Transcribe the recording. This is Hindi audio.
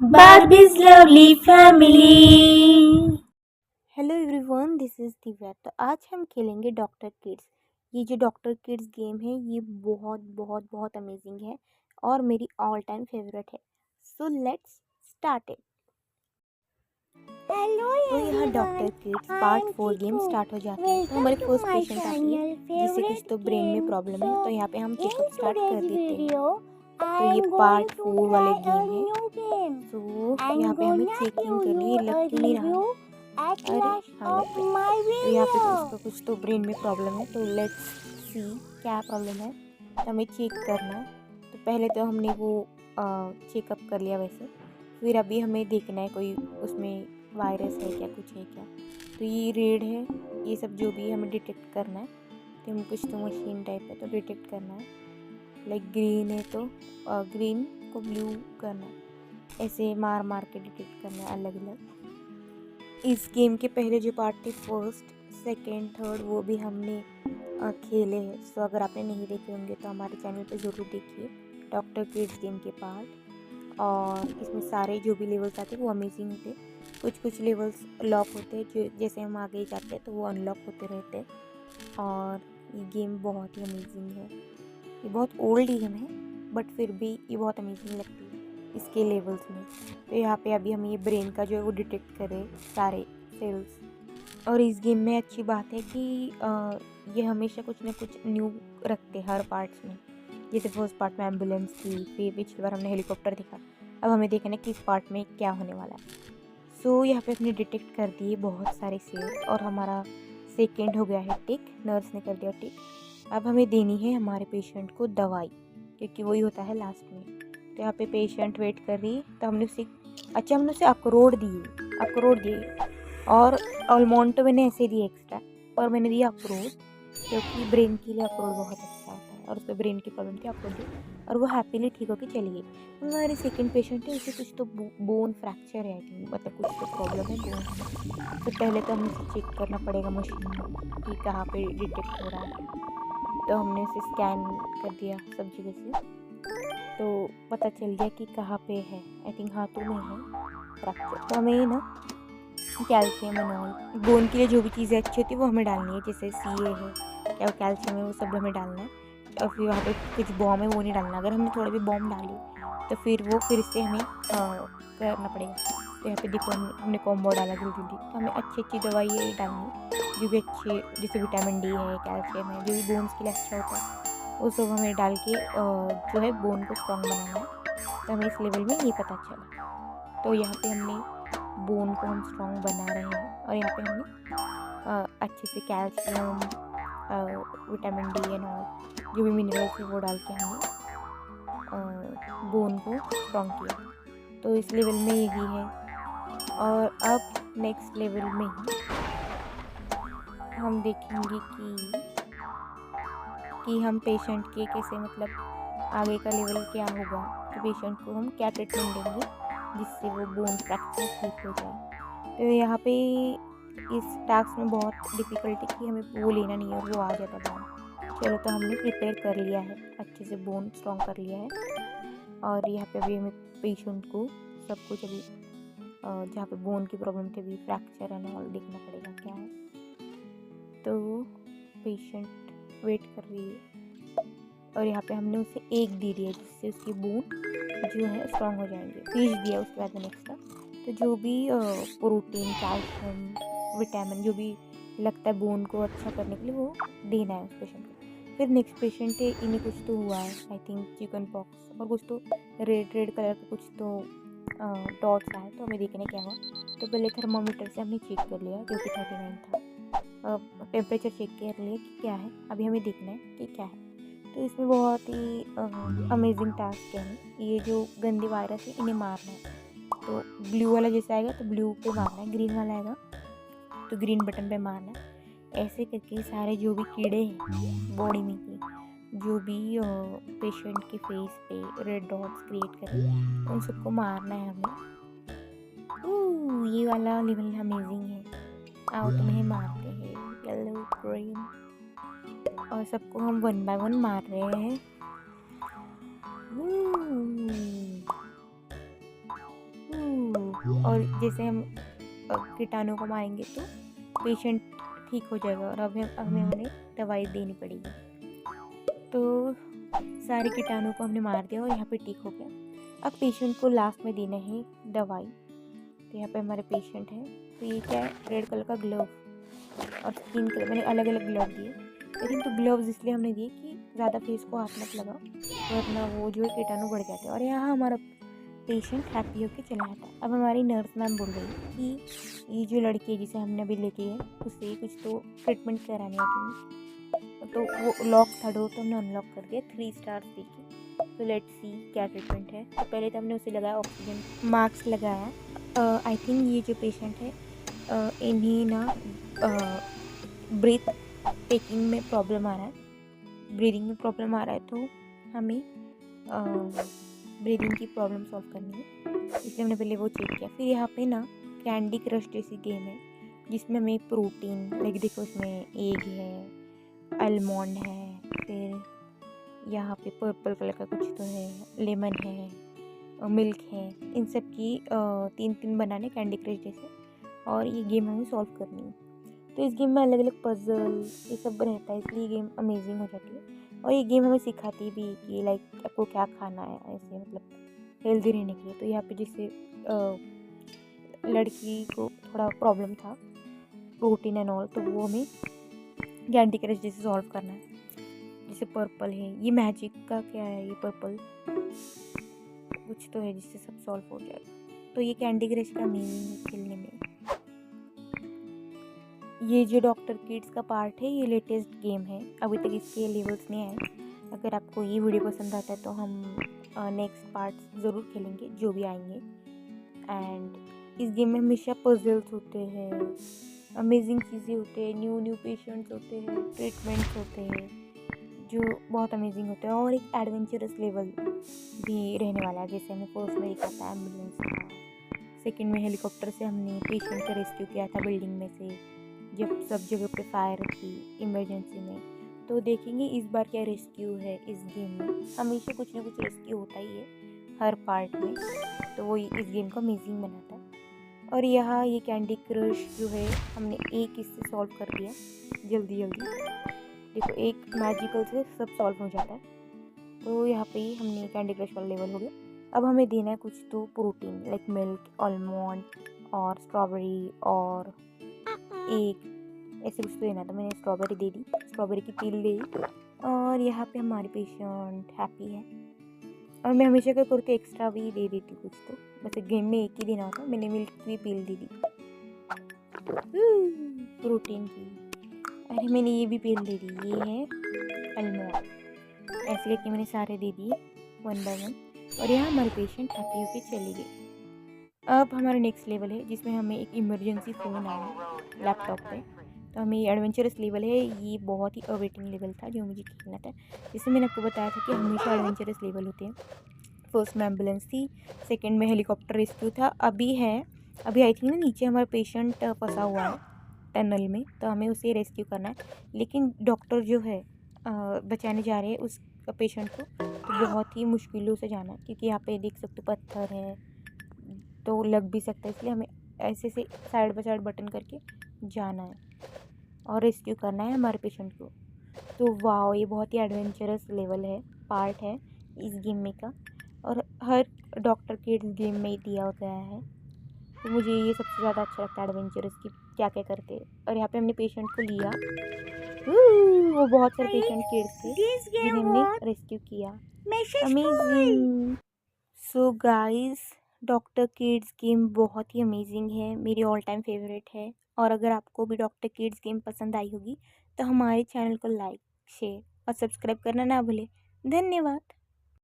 Barbie's lovely family। Hello everyone, this is Divya. तो आज हम खेलेंगे डॉक्टर किड्स। ये जो डॉक्टर किड्स गेम है ये बहुत बहुत बहुत अमेजिंग है और मेरी ऑल टाइम फेवरेट है। So let's start it. Hello तो यहाँ doctor kids part 4 game start हो जाता है। तो हमारे फर्स्ट पेशेंट आती है जिसे कुछ तो ब्रेन में प्रॉब्लम है। तो यहाँ पे हम चेकअप स्टार्ट कर देते हैं। तो ये पार्ट 4 वाले गेम है। तो यहाँ पे हमें चेकिंग करनी है। लग क्यों नहीं रहा? अरे हाँ, लग गया। तो यहाँ पे कुछ तो ब्रेन में प्रॉब्लम है। तो लेट्स सी क्या प्रॉब्लम है। तो हमें चेक करना है। तो पहले तो हमने वो चेकअप कर लिया वैसे। फिर अभी हमें देखना है कोई उसमें वायरस है क्या, कुछ है क्या। तो ये रेड है, ये सब जो भी हमें डिटेक्ट करना है। तो हम कुछ तो मशीन टाइप है तो डिटेक्ट करना है। लाइक ग्रीन है तो ग्रीन को ब्लू करना है। ऐसे मार मार के डिटेक्ट करना है अलग अलग। इस गेम के पहले जो पार्ट थे फर्स्ट सेकेंड थर्ड वो भी हमने खेले हैं। सो अगर आपने नहीं देखे होंगे तो हमारे चैनल पे ज़रूर देखिए डॉक्टर किड्स गेम के पार्ट। और इसमें सारे जो भी लेवल्स आते हैं वो अमेजिंग होते हैं। कुछ कुछ लेवल्स लॉक होते हैं, जो जैसे हम आगे जाते हैं तो वो अनलॉक होते रहते हैं। और ये गेम बहुत ही अमेजिंग है। ये बहुत ओल्ड गेम है बट फिर भी ये बहुत अमेजिंग लगती है इसके लेवल्स में। तो यहाँ पे अभी हम ये ब्रेन का जो है वो डिटेक्ट करें सारे सेल्स। और इस गेम में अच्छी बात है कि ये हमेशा कुछ ना कुछ न्यू रखते हैं हर पार्ट्स में। जैसे फर्स्ट पार्ट में एम्बुलेंस थी, फिर पिछली बार हमने हेलीकॉप्टर देखा। अब हमें देखना है कि इस पार्ट में क्या होने वाला है। सो यहाँ पे हमने डिटेक्ट कर दिए बहुत सारे सेल्स और हमारा सेकेंड हो गया है टिक। नर्स ने कर दिया टिक। अब हमें देनी है हमारे पेशेंट को दवाई, क्योंकि वही होता है लास्ट में। तो यहाँ पे पेशेंट वेट कर रही है। तो हमने उसे अखरोट दिए। और ऑलमोंड तो मैंने ऐसे दिए एक्स्ट्रा, और मैंने दिया अखरोट क्योंकि ब्रेन के लिए अखरोट बहुत अच्छा होता है। और उसको ब्रेन की प्रॉब्लम थी, अखरोट दी और वो हैप्पीली ठीक होकर चली गई। हमारी सेकंड पेशेंट है, उसे कुछ तो बोन फ्रैक्चर है, मतलब कुछ तो प्रॉब्लम है बोन में। तो पहले तो हमें उसे चेक करना पड़ेगा मशीन में कि कहाँ पे डिटेक्ट हो रहा है। तो हमने उसे स्कैन कर दिया सब जगह से। तो पता चल गया कि कहाँ पे है। आई थिंक हाथों में है फ्रैक्चर। तो हमें ना कैल्शियम एंड ऑल बोन के लिए जो भी चीज़ें अच्छी होती है वो हमें डालनी है। जैसे सी ए है या कैल्शियम है, वो सब हमें डालना है। और फिर वहाँ पे कुछ बॉम्ब है वो नहीं डालना। अगर हमने थोड़ा भी बॉम्ब डाली तो फिर वो फिर से हमें करना पड़ेगा। तो यहाँ पे देखो हमने कॉम्बो डाला जल्दी जल्दी। तो हमें अच्छी अच्छी दवाई डालनी है जो भी अच्छे, जैसे विटामिन डी है, कैल्शियम है, जो भी बोन्स के लिए अच्छा होता है वो सब हमें डाल के जो है बोन को स्ट्रॉन्ग बनाना है। तो हमें इस लेवल में ये पता चला। तो यहाँ पे हमने बोन को हम स्ट्रॉन्ग बना रहे हैं। और यहाँ पे हमने अच्छे से calcium, vitamin D and all जो भी मिनरल्स है वो डाल के हमने बोन को स्ट्रॉन्ग किया। तो इस लेवल में यही है। और अब नेक्स्ट लेवल में ही हम देखेंगे कि हम पेशेंट के कैसे, मतलब आगे का लेवल क्या होगा। कि पेशेंट को हम क्या ट्रीटमेंट देंगे जिससे वो बोन फ्रैक्चर ठीक हो जाए। तो यहाँ पे इस टास्क में बहुत डिफ़िकल्टी कि हमें वो लेना नहीं है और वो आ जाता बोन। चलो, तो हमने प्रिपेयर कर लिया है, अच्छे से बोन स्ट्रॉन्ग कर लिया है। और यहाँ पे अभी हमें पेशेंट को सब कुछ अभी जहाँ पे बोन की प्रॉब्लम थी अभी फ्रैक्चर एंड ऑल देखना पड़ेगा क्या है। तो पेशेंट वेट कर रही है और यहाँ पे हमने उसे एक दे दिया जिससे उसकी बोन जो है स्ट्रॉन्ग हो जाएंगे। फिश दिया उसके बाद में एक्स्ट्रा। तो जो भी प्रोटीन, कैल्शियम, विटामिन जो भी लगता है बोन को अच्छा करने के लिए वो देना है उस पेशेंट को। फिर नेक्स्ट पेशेंट है, इन्हें कुछ तो हुआ है, आई थिंक चिकन पॉक्स, और कुछ तो रेड रेड कलर का कुछ तो डॉट्स आए। तो हमें देखने क्या हुआ। तो पहले थर्मामीटर से हमने चेक कर लिया जो कि 39 था। टेम्परेचर चेक कर लिया कि क्या है। अभी हमें देखना है कि क्या है। तो इसमें बहुत ही अमेजिंग टास्क है। ये जो गंदे वायरस है इन्हें मारना है। तो ब्लू वाला जैसे आएगा तो ब्लू पे मारना है, ग्रीन वाला आएगा तो ग्रीन बटन पे मारना है। ऐसे करके सारे जो भी कीड़े हैं बॉडी में की, जो भी पेशेंट के फेस पे रेड डॉट्स क्रिएट करें उन सबको मारना है हमें। ये वाला लेवल अमेजिंग है। आओ तुम्हें मारते हैं, येलो ग्रीन। और सबको हम 1 बाय 1 मार रहे हैं। और जैसे हम कीटाणु को मारेंगे तो पेशेंट ठीक हो जाएगा और अब हमें उन्हें दवाई देनी पड़ेगी। तो सारे कीटाणु को हमने मार दिया और यहाँ पे ठीक हो गया। अब पेशेंट को लास्ट में देना है दवाई। तो यहाँ पे हमारे पेशेंट हैं। तो ये क्या है, रेड कलर का ग्लव और स्किन कलर, मैंने अलग अलग ग्लव दिए, लेकिन तो ग्लव्स इसलिए हमने दिए कि ज़्यादा फेस को हाथ मत लगाओ वरना वो जो है कीटाणु बढ़ जाते हैं। और यहाँ हमारा पेशेंट हैप्पी होकर चला जाता है। अब हमारी नर्स मैम बोल रही कि ये जो लड़की है जिसे हमने अभी लेके गए उससे कुछ तो ट्रीटमेंट करानी है। तो वो लॉक था डोर, तो हमने अनलॉक कर दिया 3 स्टार्स देके। तो लेट्स सी क्या ट्रीटमेंट है। तो पहले तो हमने उसे लगाया ऑक्सीजन मास्क लगाया। आई थिंक ये जो पेशेंट है इन्हीं ना ब्रीथ टेकिंग में प्रॉब्लम आ रहा है, ब्रीदिंग में प्रॉब्लम आ रहा है। तो हमें ब्रीदिंग की प्रॉब्लम सॉल्व करनी है, इसलिए हमने पहले वो चेक किया। फिर यहाँ पे ना कैंडी क्रश जैसी गेम है जिसमें हमें प्रोटीन, लाइक देखो इसमें एग है, आलमंड है, फिर यहाँ पे पर्पल कलर का कुछ तो है, लेमन है और मिल्क है। इन सब की 3-3 बनाने कैंडी क्रश जैसे, और ये गेम हमें सॉल्व करनी है। तो इस गेम में अलग अलग पजल ये सब रहता है, इसलिए ये गेम अमेजिंग हो जाती है। और ये गेम हमें सिखाती भी कि लाइक आपको क्या खाना है, ऐसे मतलब हेल्दी रहने के लिए। तो यहाँ पे जैसे लड़की को थोड़ा प्रॉब्लम था प्रोटीन एंड ऑल, तो वो हमें कैंडी क्रश जैसे सॉल्व करना है। जैसे पर्पल है, ये मैजिक का क्या है, ये पर्पल कुछ तो है जिससे सब सॉल्व हो जाएगा। तो ये कैंडी क्रश का मीनिंग है खेलने में। ये जो डॉक्टर किड्स का पार्ट है ये लेटेस्ट गेम है, अभी तक इसके लेवल्स नहीं आए। अगर आपको ये वीडियो पसंद आता है तो हम नेक्स्ट पार्ट ज़रूर खेलेंगे जो भी आएंगे। एंड इस गेम में हमेशा पजल्स होते हैं, अमेजिंग चीज़ें होते हैं, न्यू पेशेंट्स होते हैं, ट्रीटमेंट्स होते हैं जो बहुत अमेजिंग होते हैं। और एक एडवेंचरस लेवल भी रहने वाला है, जैसे हमें फर्स्ट में दिखा था एम्बुलेंस का, सेकेंड में हेलीकॉप्टर से हमने पेशेंट का रेस्क्यू किया था बिल्डिंग में से जब सब जगह पे फायर थी इमरजेंसी में। तो देखेंगे इस बार क्या रेस्क्यू है इस गेम में। हमेशा कुछ ना कुछ रेस्क्यू होता ही है हर पार्ट में, तो वो इस गेम को अमेजिंग बनाता है। और यहाँ ये कैंडी क्रश जो है हमने एक इससे सॉल्व कर दिया जल्दी जल्दी। देखो एक मैजिकल से सब सॉल्व हो जाता है। तो यहाँ पे ही हमने कैंडी क्रश वाला लेवल हो गया। अब हमें देना है कुछ तो प्रोटीन, लाइक मिल्क, आलमंड और स्ट्रॉबेरी और एक ऐसे कुछ तो देना था। मैंने स्ट्रॉबेरी दे दी, स्ट्रॉबेरी की पील दे दी। और यहाँ पे हमारे पेशेंट हैप्पी है। और मैं हमेशा क्या करती हूँ, एक्स्ट्रा भी दे देती कुछ तो, वैसे गेम में एक ही देना होता। मैंने मिल्क की पील दे दी प्रोटीन की। अरे मैंने ये भी पील दे दी, ये है आलमंड। ऐसे करके मैंने सारे दे दिए 1 बाय 1। और यहाँ हमारे पेशेंट हैप्पी होके चले गए। अब हमारा नेक्स्ट लेवल है जिसमें हमें एक इमरजेंसी फ़ोन आया लैपटॉप पे। तो हमें ये एडवेंचरस लेवल है, ये बहुत ही अवेटिंग लेवल था जो मुझे खेलना था। जैसे मैंने आपको बताया था कि हमेशा एडवेंचरस लेवल होते हैं। फर्स्ट में एम्बुलेंस थी, सेकंड में हेलीकॉप्टर रेस्क्यू था, अभी आई थिंक ना नीचे हमारा पेशेंट फंसा हुआ है टनल में, तो हमें उसे रेस्क्यू करना है। लेकिन डॉक्टर जो है बचाने जा रहे हैं उस पेशेंट को, तो बहुत ही मुश्किलों से जाना है क्योंकि यहाँ पे देख सकते हो पत्थर है तो लग भी सकता है, इसलिए हमें ऐसे से साइड बाय साइड बटन करके जाना है और रेस्क्यू करना है हमारे पेशेंट को। तो वाह, ये बहुत ही एडवेंचरस लेवल है, पार्ट है इस गेम में का, और हर डॉक्टर के गेम में ही दिया गया है। तो मुझे ये सबसे ज़्यादा अच्छा लगता है एडवेंचरस की क्या क्या करते। और यहाँ पे हमने पेशेंट को लिया, वो बहुत सारे पेशेंट किड्स थे जिन्हें हमने रेस्क्यू किया। Amazing. So guys, doctor kids game बहुत ही अमेजिंग है, मेरी ऑल टाइम फेवरेट है। और अगर आपको भी डॉक्टर किड्स गेम पसंद आई होगी तो हमारे चैनल को लाइक, शेयर और सब्सक्राइब करना ना भूलें। धन्यवाद।